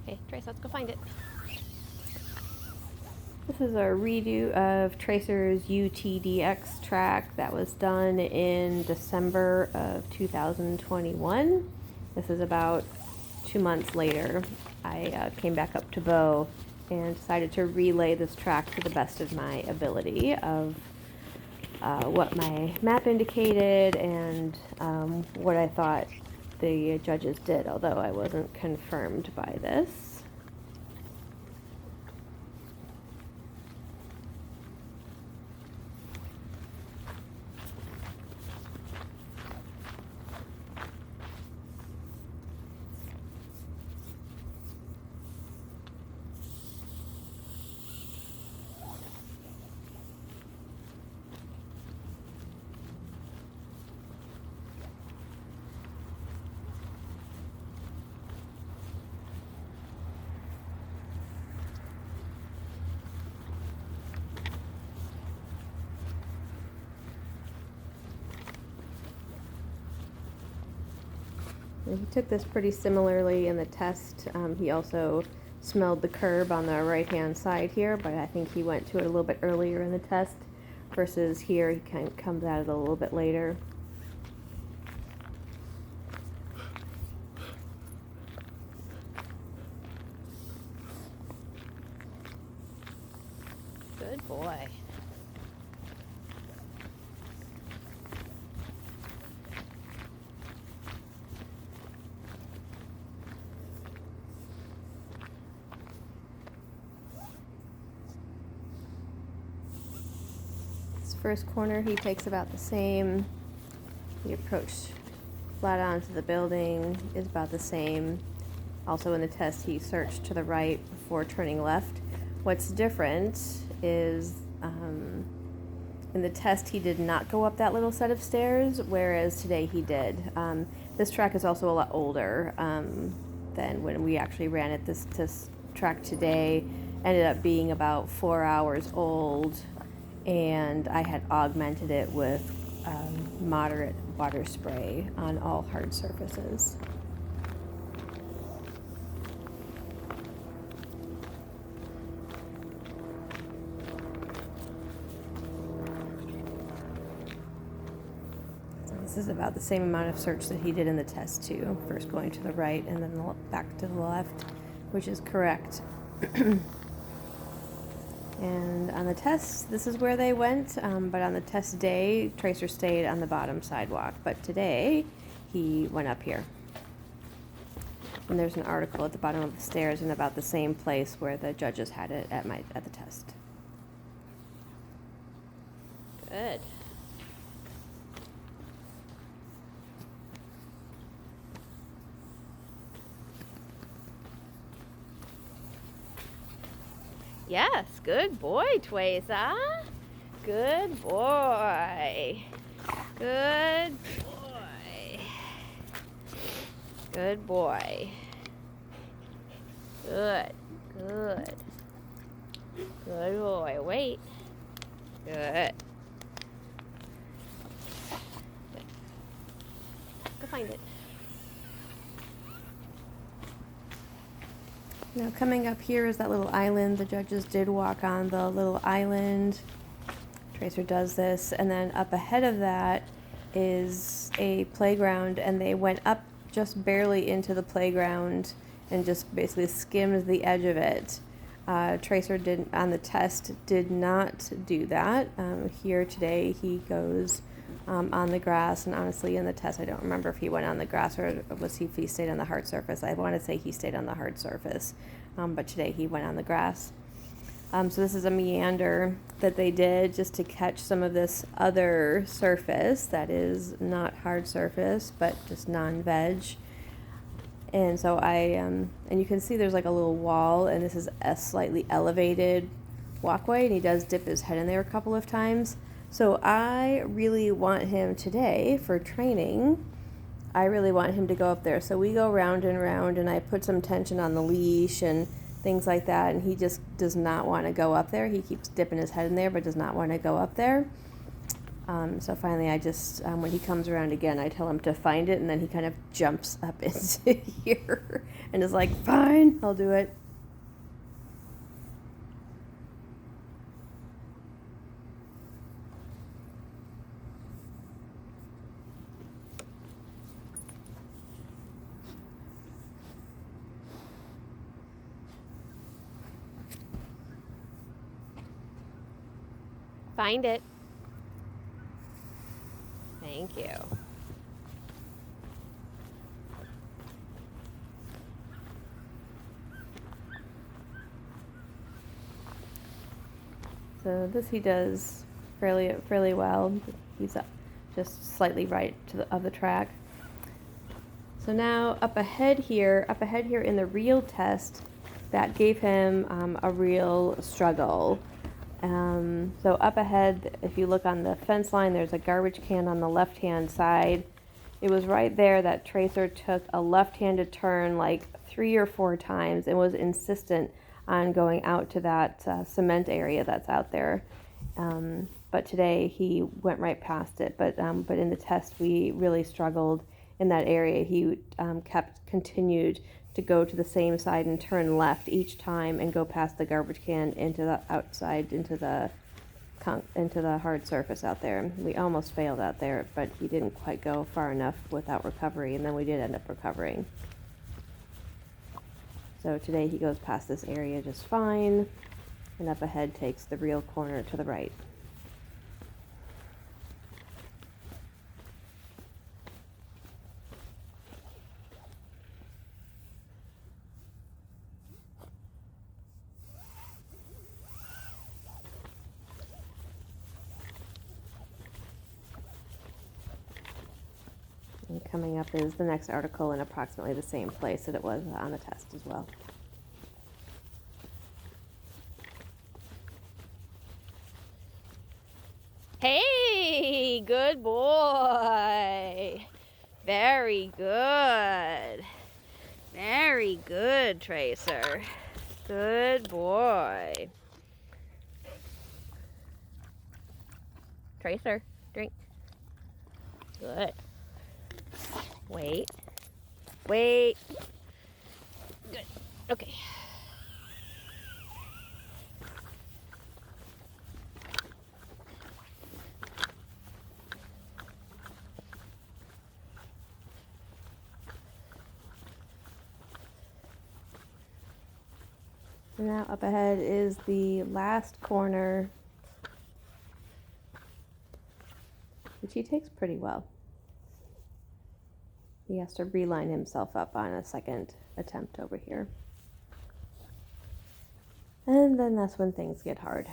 Okay, Trace, let's go find it. This is a redo of Tracer's UTDX track that was done in December of 2021. This is about 2 months later. I came back up to Bow and decided to relay this track to the best of my ability of what my map indicated and what I thought the judges did, although I wasn't confirmed by this. He took this pretty similarly in the test. He also smelled the curb on the right-hand side here, but I think he went to it a little bit earlier in the test versus here he kind of comes at it a little bit later. Good boy. First corner he takes about the same. The approach flat onto the building is about the same. Also in the test he searched to the right before turning left. What's different is in the test he did not go up that little set of stairs, whereas today he did. This track is also a lot older than when we actually ran it. This track today ended up being about 4 hours old, and I had augmented it with moderate water spray on all hard surfaces. So this is about the same amount of search that he did in the test too, first going to the right and then back to the left, which is correct. And on the test, this is where they went, but on the test day, Tracer stayed on the bottom sidewalk. But today, he went up here. And there's an article at the bottom of the stairs in about the same place where the judges had it at the test. Good. Yes, good boy, Twesa. Good boy. Good boy. Good boy. Good. Good. Good boy. Wait. Good. Go find it. Now coming up here is that little island. The judges did walk on the little island. Tracer does this, and then up ahead of that is a playground, and they went up just barely into the playground and just basically skimmed the edge of it. Tracer did on the test did not do that. Here today he goes on the grass, and honestly in the test I don't remember if he went on the grass or if he stayed on the hard surface. I want to say he stayed on the hard surface, but today he went on the grass. So this is a meander that they did just to catch some of this other surface that is not hard surface but just non-veg. And so and you can see there's like a little wall, and this is a slightly elevated walkway, and he does dip his head in there a couple of times. So I really want him today for training. I really want him to go up there. So we go round and round, and I put some tension on the leash and things like that, and he just does not want to go up there. He keeps dipping his head in there but does not want to go up there. So finally I just, when he comes around again, I tell him to find it, and then he kind of jumps up into here and is like, fine, I'll do it. Find it. Thank you. So this he does fairly well. He's up just slightly right of the track. So now up ahead here in the real test, that gave him a real struggle. So up ahead, if you look on the fence line, there's a garbage can on the left-hand side. It was right there that Tracer took a left-handed turn like 3 or 4 times and was insistent on going out to that cement area that's out there. But today he went right past it. But in the test, we really struggled in that area. He continued to go to the same side and turn left each time and go past the garbage can into the outside, into the hard surface out there. We almost failed out there, but he didn't quite go far enough without recovery, and then we did end up recovering. So today he goes past this area just fine, and up ahead takes the real corner to the right. And coming up is the next article in approximately the same place that it was on the test as well. Hey, good boy. Very good. Very good, Tracer. Good boy. Tracer, drink. Good. Wait. Good. Okay. Now up ahead is the last corner, which he takes pretty well. He has to reline himself up on a second attempt over here. And then that's when things get hard.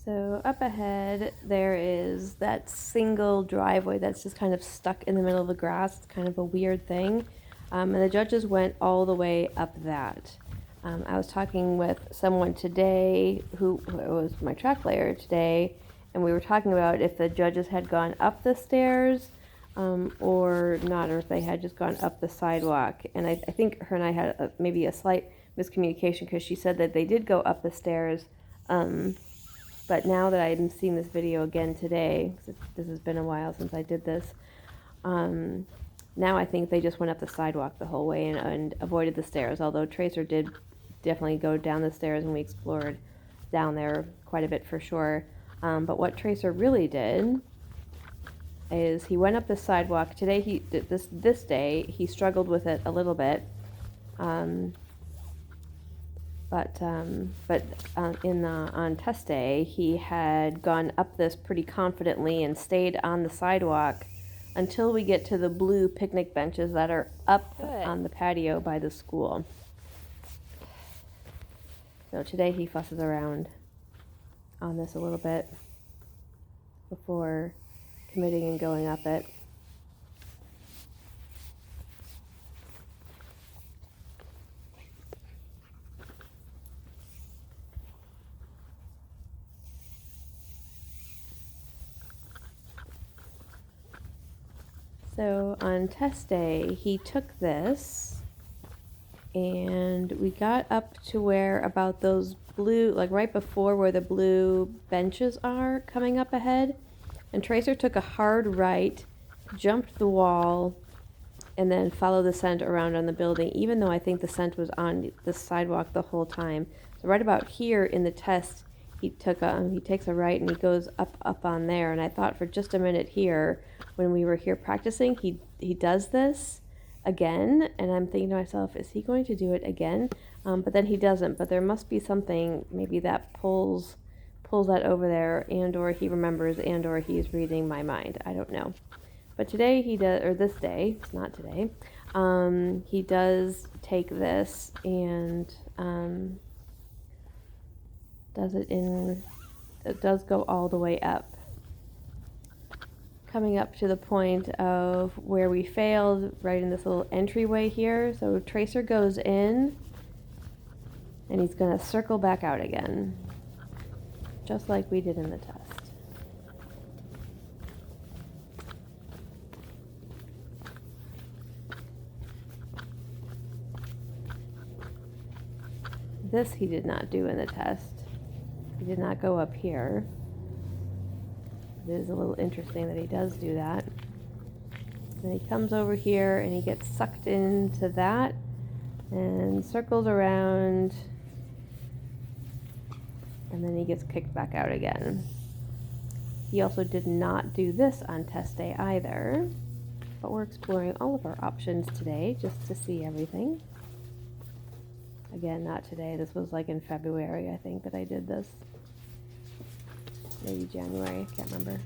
So up ahead, there is that single driveway that's just kind of stuck in the middle of the grass. It's kind of a weird thing. And the judges went all the way up that. I was talking with someone today who was my track player today, and we were talking about if the judges had gone up the stairs or not, or if they had just gone up the sidewalk. And I think her and I had maybe a slight miscommunication, because she said that they did go up the stairs. But now that I'm seeing this video again today, this has been a while since I did this, now I think they just went up the sidewalk the whole way and avoided the stairs, although Tracer did definitely go down the stairs, and we explored down there quite a bit for sure. But what Tracer really did is he went up the sidewalk. Today, this day, he struggled with it a little bit. But on test day, he had gone up this pretty confidently and stayed on the sidewalk until we get to the blue picnic benches that are up on the patio by the school. So today he fusses around on this a little bit before committing and going up it. So on test day, he took this, and we got up to where about those blue, like right before where the blue benches are coming up ahead, and Tracer took a hard right, jumped the wall, and then followed the scent around on the building, even though I think the scent was on the sidewalk the whole time. So right about here in the test, he takes a right and he goes up on there, and I thought for just a minute here, when we were here practicing, he does this again, and I'm thinking to myself, is he going to do it again? But then he doesn't. But there must be something maybe that pulls that over there, and or he remembers, and or he's reading my mind. I don't know. But today he does, or this day, it's not today, he does take this and it does go all the way up. Coming up to the point of where we failed, right in this little entryway here. So Tracer goes in, and he's going to circle back out again, just like we did in the test. This he did not do in the test. He did not go up here. It is a little interesting that he does do that. Then he comes over here and he gets sucked into that and circles around, and then he gets kicked back out again. He also did not do this on test day either, but we're exploring all of our options today just to see everything. Again, not today. This was like in February, I think, that I did this. Maybe January, I can't remember.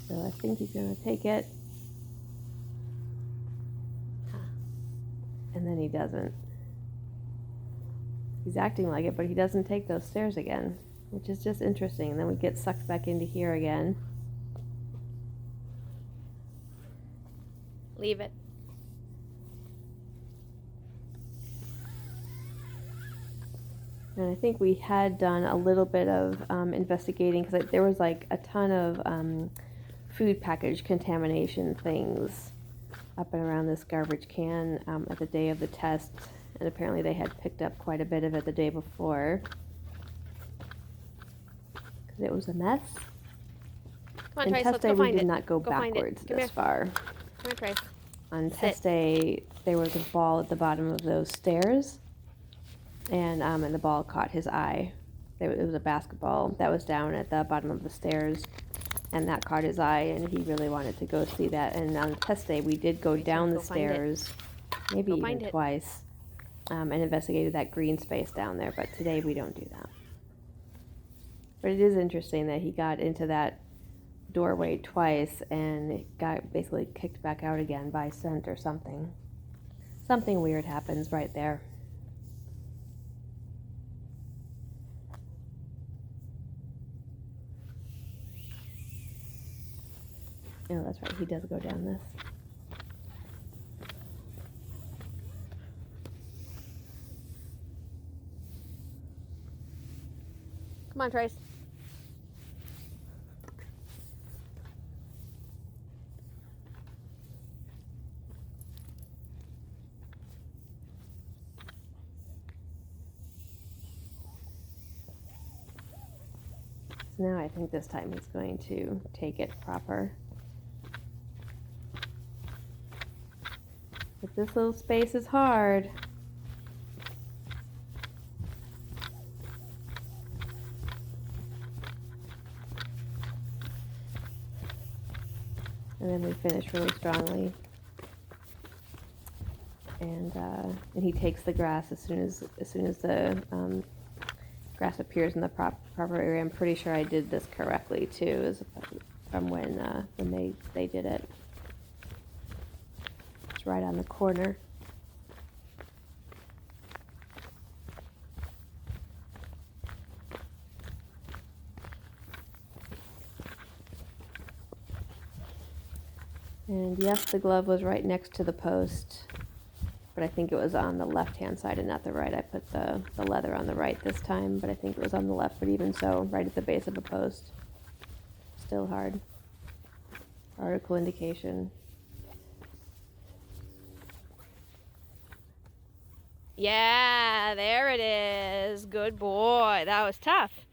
So I think he's going to take it. And then he doesn't. He's acting like it, but he doesn't take those stairs again, which is just interesting. And then we get sucked back into here again. Leave it. And I think we had done a little bit of investigating, because there was like a ton of food package contamination things up and around this garbage can at the day of the test, and apparently they had picked up quite a bit of it the day before, because it was a mess. Come on, In Trace, test let's day, go we find did it. not go Find it. backwards Come this here. far. Come here, Trace. On Sit. test day, there was a ball at the bottom of those stairs, and the ball caught his eye. It was a basketball that was down at the bottom of the stairs, and that caught his eye, and he really wanted to go see that. And on test day, we did go down the stairs, maybe even twice, and investigated that green space down there, but today we don't do that. But it is interesting that he got into that doorway twice and got basically kicked back out again by scent or something. Something weird happens right there. Oh, that's right, he does go down this. Come on, Trace. So now I think this time he's going to take it proper. But this little space is hard. And then we finish really strongly. And he takes the grass as soon as the grass appears in the proper area. I'm pretty sure I did this correctly too. from when they did it. It's right on the corner. And yes, the glove was right next to the post, but I think it was on the left-hand side and not the right. I put the leather on the right this time, but I think it was on the left, but even so, right at the base of the post. Still hard. Article indication. Yeah, there it is. Good boy. That was tough.